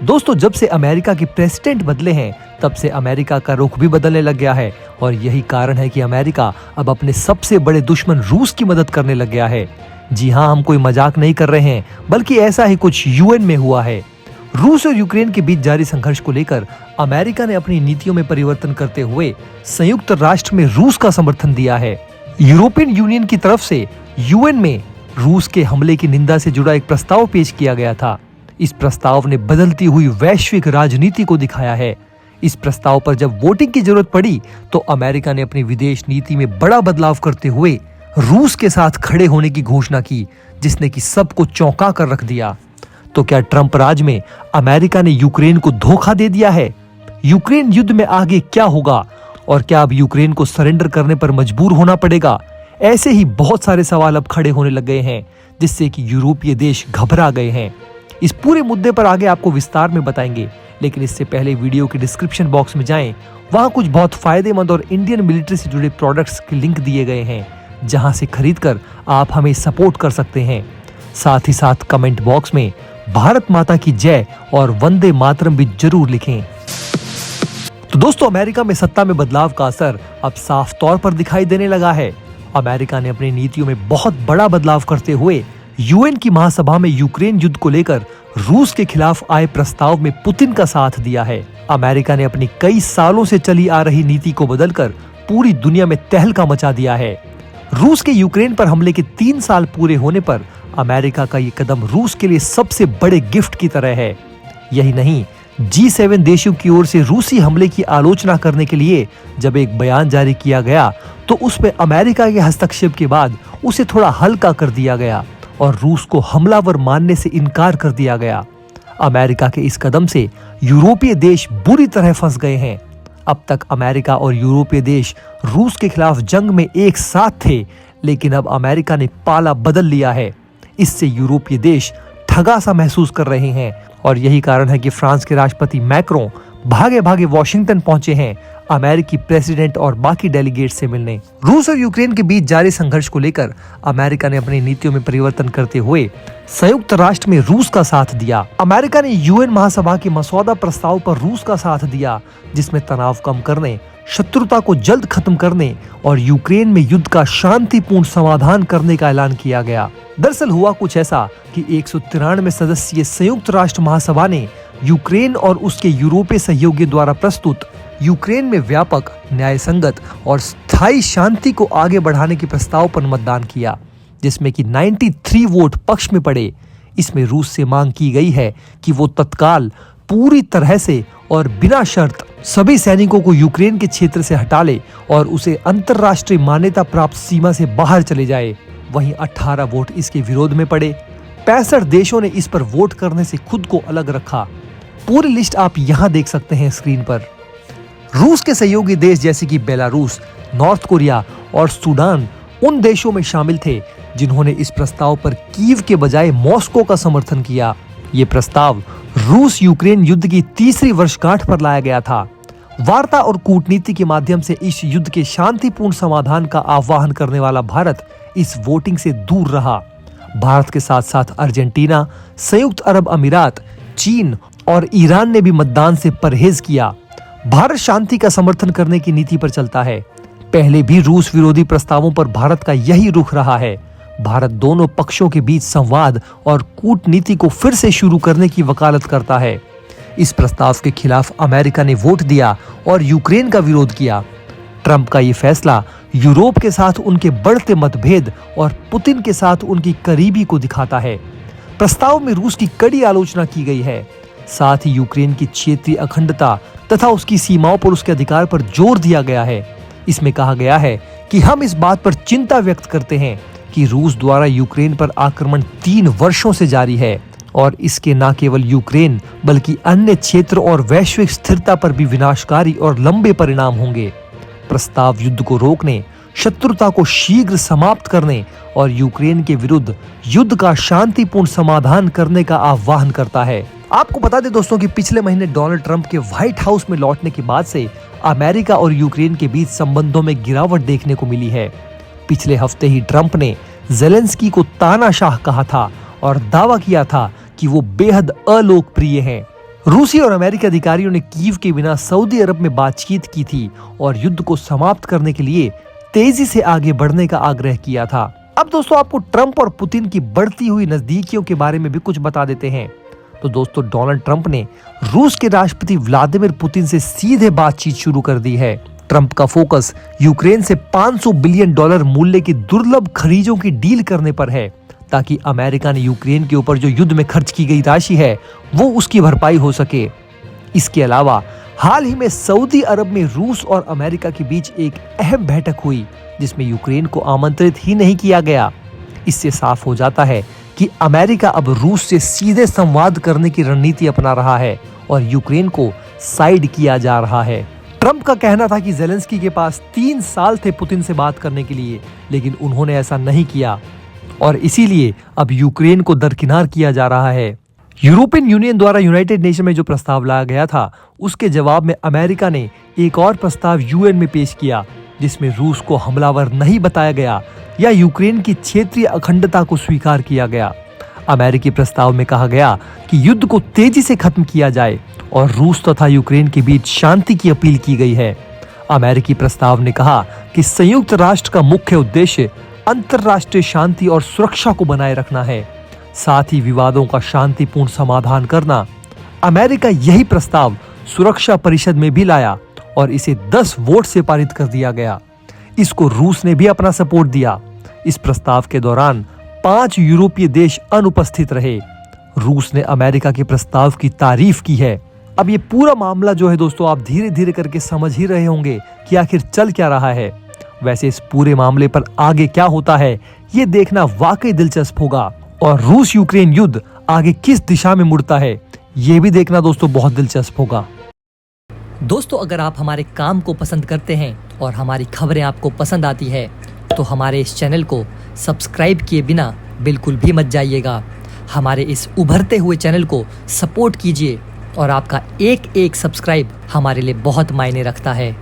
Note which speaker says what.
Speaker 1: दोस्तों, जब से अमेरिका के प्रेसिडेंट बदले हैं तब से अमेरिका का रुख भी बदलने लग गया है और यही कारण है कि अमेरिका अब अपने सबसे बड़े दुश्मन रूस की मदद करने लग गया है। जी हाँ, हम कोई मजाक नहीं कर रहे हैं, बल्कि ऐसा ही कुछ यूएन में हुआ है। रूस और यूक्रेन के बीच जारी संघर्ष को लेकर अमेरिका ने अपनी नीतियों में परिवर्तन करते हुए संयुक्त राष्ट्र में रूस का समर्थन दिया है। यूरोपियन यूनियन की तरफ से यूएन में रूस के हमले की निंदा से जुड़ा एक प्रस्ताव पेश किया गया था। इस प्रस्ताव ने बदलती हुई वैश्विक राजनीति को दिखाया है। इस प्रस्ताव पर जब वोटिंग की जरूरत पड़ी तो अमेरिका ने अपनी विदेश नीति में बड़ा बदलाव करते हुए रूस के साथ खड़े होने की घोषणा की, जिसने कि सबको चौंका कर रख दिया। तो क्या ट्रंप राज में अमेरिका ने यूक्रेन को धोखा दे दिया है? यूक्रेन युद्ध में आगे क्या होगा और क्या अब यूक्रेन को सरेंडर करने पर मजबूर होना पड़ेगा? ऐसे ही बहुत सारे सवाल अब खड़े होने लग गए हैं, जिससे कि यूरोपीय देश घबरा गए हैं। इस पूरे मुद्दे पर आगे आपको विस्तार में बताएंगे, लेकिन इससे पहले वीडियो के डिस्क्रिप्शन बॉक्स में जाएं। वहां कुछ बहुत फायदेमंद और इंडियन मिलिट्री से जुड़े प्रोडक्ट्स के लिंक दिए गए हैं, जहां से खरीदकर आप हमें सपोर्ट कर सकते हैं। साथ ही साथ कमेंट बॉक्स में भारत माता की जय और वंदे मातरम भी जरूर लिखें। तो दोस्तों, अमेरिका में सत्ता में बदलाव का असर अब साफ तौर पर दिखाई देने लगा है। अमेरिका ने अपनी नीतियों में बहुत बड़ा बदलाव करते हुए यूएन की महासभा में यूक्रेन युद्ध को लेकर रूस के खिलाफ आए प्रस्ताव में पुतिन का साथ दिया है। अमेरिका ने अपनी कई सालों से चली आ रही नीति को बदलकर पूरी दुनिया में तहलका मचा दिया है। रूस के यूक्रेन पर हमले के 3 साल पूरे होने पर अमेरिका का ये कदम रूस के लिए सबसे बड़े गिफ्ट की तरह है। यही नहीं, G7 देशों की ओर से रूसी हमले की आलोचना करने के लिए जब एक बयान जारी किया गया तो उसमें अमेरिका के हस्तक्षेप के बाद उसे थोड़ा हल्का कर दिया गया और रूस को हमलावर मानने से इनकार कर दिया गया। अमेरिका के इस कदम से यूरोपीय देश बुरी तरह फंस गए हैं। अब तक अमेरिका और यूरोपीय देश रूस के खिलाफ जंग में एक साथ थे, लेकिन अब अमेरिका ने पाला बदल लिया है। इससे यूरोपीय देश ठगा सा महसूस कर रहे हैं और यही कारण है कि फ्रांस के राष्ट्रपति मैक्रों भागे भागे वॉशिंगटन पहुंचे हैं अमेरिकी प्रेसिडेंट और बाकी डेलीगेट से मिलने। रूस और यूक्रेन के बीच जारी संघर्ष को लेकर अमेरिका ने अपनी नीतियों में परिवर्तन करते हुए संयुक्त राष्ट्र में रूस का साथ दिया। अमेरिका ने यूएन महासभा के मसौदा प्रस्ताव पर रूस का साथ दिया, जिसमें तनाव कम करने, शत्रुता को जल्द खत्म करने और यूक्रेन में युद्ध का शांतिपूर्ण समाधान करने का ऐलान किया गया। दरअसल हुआ कुछ ऐसा कि 193 सदस्यीय संयुक्त राष्ट्र महासभा ने यूक्रेन और उसके यूरोपीय सहयोगियों द्वारा प्रस्तुत यूक्रेन में व्यापक, न्यायसंगत और स्थायी शांति को आगे बढ़ाने के प्रस्ताव पर मतदान किया, जिसमें कि 93 वोट पक्ष में पड़े। इसमें रूस से मांग की गई है कि वो तत्काल पूरी तरह से और बिना शर्त सभी सैनिकों को यूक्रेन के क्षेत्र से हटा ले और उसे अंतर्राष्ट्रीय मान्यता प्राप्त सीमा से बाहर चले जाए। वहीं 18 वोट इसके विरोध में पड़े। 65 देशों ने इस पर वोट करने से खुद को अलग रखा। पूरी लिस्ट आप यहाँ देख सकते हैं स्क्रीन पर। रूस के सहयोगी देश जैसे कि बेलारूस, नॉर्थ कोरिया और सूडान उन देशों में शामिल थे जिन्होंने इस प्रस्ताव पर कीव के बजाय मॉस्को का समर्थन किया। ये प्रस्ताव रूस यूक्रेन युद्ध की 3री वर्षगांठ पर लाया गया था। वार्ता और कूटनीति के माध्यम से इस युद्ध के शांतिपूर्ण समाधान का आह्वान करने वाला भारत इस वोटिंग से दूर रहा। भारत के साथ साथ अर्जेंटीना, संयुक्त अरब अमीरात, चीन और ईरान ने भी मतदान से परहेज किया। भारत शांति का समर्थन करने की नीति पर चलता है। पहले भी रूस विरोधी प्रस्तावों पर भारत का यही रुख रहा है। भारत दोनों पक्षों के बीच संवाद और कूटनीति को फिर से शुरू करने की वकालत करता है। इस प्रस्ताव के खिलाफ अमेरिका ने वोट दिया और यूक्रेन का विरोध किया। ट्रंप का ये फैसला यूरोप के साथ उनके बढ़ते मतभेद और पुतिन के साथ उनकी करीबी को दिखाता है। प्रस्ताव में रूस की कड़ी आलोचना की गई है। साथ ही यूक्रेन की क्षेत्रीय अखंडता तथा उसकी सीमाओं पर उसके अधिकार पर जोर दिया गया है। इसमें कहा गया है कि हम इस बात पर चिंता व्यक्त करते हैं कि रूस द्वारा यूक्रेन पर आक्रमण 3 वर्षों से जारी है और इसके न केवल यूक्रेन बल्कि अन्य क्षेत्र और वैश्विक स्थिरता पर भी विनाशकारी और लंबे परिणाम होंगे। प्रस्ताव युद्ध को रोकने, शत्रुता को शीघ्र समाप्त करने और यूक्रेन के विरुद्ध युद्ध का शांतिपूर्ण समाधान करने का आह्वान करता है। आपको बता दें दोस्तों कि पिछले महीने डोनाल्ड ट्रंप के व्हाइट हाउस में लौटने के बाद से अमेरिका और यूक्रेन के बीच संबंधों में गिरावट देखने को मिली है। पिछले हफ्ते ही ट्रंप ने ज़ेलेंस्की को तानाशाह कहा था और दावा किया था कि वो बेहद अलोकप्रिय हैं। रूसी और अमेरिकी अधिकारियों ने कीव के बिना सऊदी अरब में बातचीत की थी और युद्ध को समाप्त करने के लिए तेजी से आगे बढ़ने का आग्रह किया था। अब दोस्तों आपको ट्रंप और पुतिन की बढ़ती हुई नजदीकियों के बारे में भी कुछ बता देते हैं। तो दोस्तों डोनाल्ड ट्रंप ने रूस के राष्ट्रपति व्लादिमीर पुतिन से सीधे बातचीत शुरू कर दी है। ट्रंप का फोकस यूक्रेन से $500 बिलियन मूल्य की दुर्लभ खरीदों की डील करने पर है, ताकि अमेरिका ने यूक्रेन के ऊपर जो युद्ध में खर्च की गई राशि है वो उसकी भरपाई हो सके। इसके अलावा हाल ही में सऊदी अरब में रूस और अमेरिका के बीच एक अहम बैठक हुई जिसमें यूक्रेन को आमंत्रित ही नहीं किया गया। इससे साफ हो जाता है कि अमेरिका अब रूस से सीधे संवाद करने की रणनीति अपना रहा है और यूक्रेन को साइड किया जा रहा है। ट्रंप का कहना था कि जेलेंस्की के पास 3 साल थे पुतिन से बात करने के लिए, लेकिन उन्होंने ऐसा नहीं किया और इसीलिए अब यूक्रेन को दरकिनार किया जा रहा है। यूरोपियन यूनियन द्वारा यूनाइटेड नेशन में जो प्रस्ताव लाया गया था उसके जवाब में अमेरिका ने एक और प्रस्ताव यूएन में पेश किया जिसमें रूस को हमलावर नहीं बताया गया या यूक्रेन की क्षेत्रीय अखंडता को स्वीकार किया गया। अमेरिकी प्रस्ताव में कहा गया कि युद्ध को तेजी से खत्म किया जाए और रूस तथा यूक्रेन के बीच शांति की अपील की गई है। अमेरिकी प्रस्ताव ने कहा कि संयुक्त राष्ट्र का मुख्य उद्देश्य अंतर्राष्ट्रीय शांति और सुरक्षा को बनाए रखना है, साथ ही विवादों का शांतिपूर्ण समाधान करना। अमेरिका यही प्रस्ताव सुरक्षा परिषद में भी लाया और इसे 10 वोट से पारित कर दिया गया। इसको रूस ने भी अपना सपोर्ट दिया। इस प्रस्ताव के दौरान 5 यूरोपीय देश अनुपस्थित रहे। रूस ने अमेरिका के प्रस्ताव की तारीफ की है। अब ये पूरा मामला जो है दोस्तों आप धीरे धीरे करके समझ ही रहे होंगे कि आखिर चल क्या रहा है। वैसे इस पूरे मामले पर आगे क्या होता है ये देखना वाकई दिलचस्प होगा और रूस यूक्रेन युद्ध आगे किस दिशा में मुड़ता है ये भी देखना दोस्तों बहुत दिलचस्प होगा।
Speaker 2: दोस्तों अगर आप हमारे काम को पसंद करते हैं और हमारी खबरें आपको पसंद आती है तो हमारे इस चैनल को सब्सक्राइब किए बिना बिल्कुल भी मत जाइएगा। हमारे इस उभरते हुए चैनल को सपोर्ट कीजिए और आपका एक सब्सक्राइब हमारे लिए बहुत मायने रखता है।